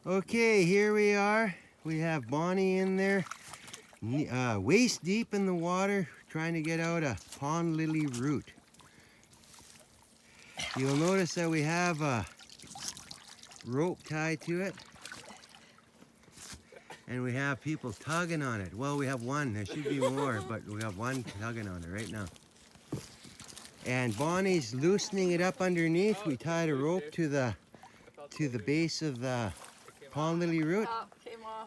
Okay, here we are. We have Bonnie in there, waist deep in the water, trying to get out a pond lily root. You'll notice that we have a rope tied to it, and we have people tugging on it. Well, we have one. There should be more, but we have one tugging on it right now. And Bonnie's loosening it up underneath. We tied a rope to the base of the pond lily root,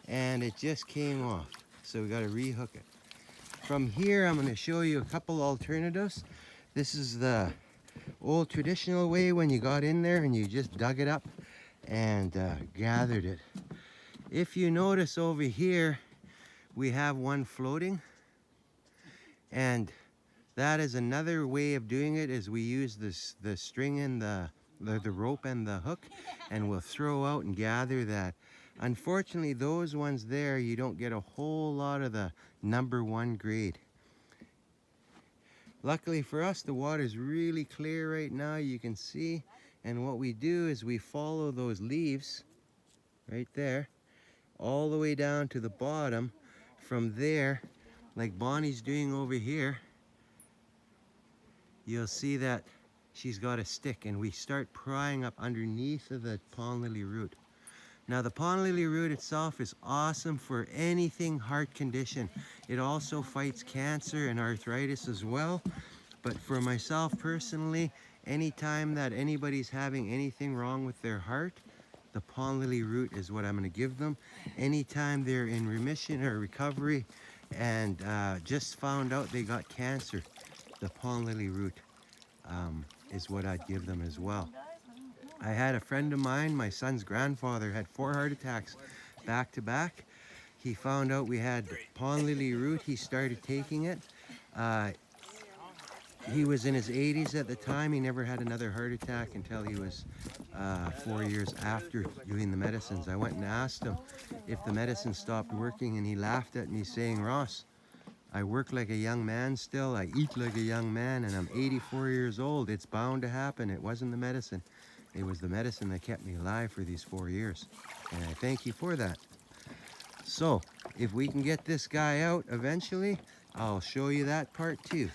and it just came off. So we got to rehook it. From here, I'm going to show you a couple alternatives. This is the old traditional way when you got in there and you just dug it up and gathered it. If you notice over here, we have one floating, and that is another way of doing it. Is we use the string and the rope and the hook, and we'll throw out and gather that. Unfortunately, those ones there, you don't get a whole lot of the #1 grade. Luckily for us, the water's really clear right now, you can see. And what we do is we follow those leaves right there all the way down to the bottom. From there, like Bonnie's doing over here, you'll see that she's got a stick, and we start prying up underneath of the pond lily root. Now, the pond lily root itself is awesome for anything heart condition. It also fights cancer and arthritis as well. But for myself personally, anytime that anybody's having anything wrong with their heart, the pond lily root is what I'm going to give them. Anytime they're in remission or recovery and just found out they got cancer, the pond lily root is what I'd give them as well. I had a friend of mine, my son's grandfather, had 4 heart attacks back to back. He found out we had pond lily root. He started taking it. He was in his 80s at the time. He never had another heart attack until he was 4 years after doing the medicines. I went and asked him if the medicine stopped working, and he laughed at me saying, "Ross, I work like a young man still. I eat like a young man, and I'm 84 years old. It's bound to happen. It wasn't the medicine. It was the medicine that kept me alive for these 4 years. And I thank you for that." So, if we can get this guy out eventually, I'll show you that part too.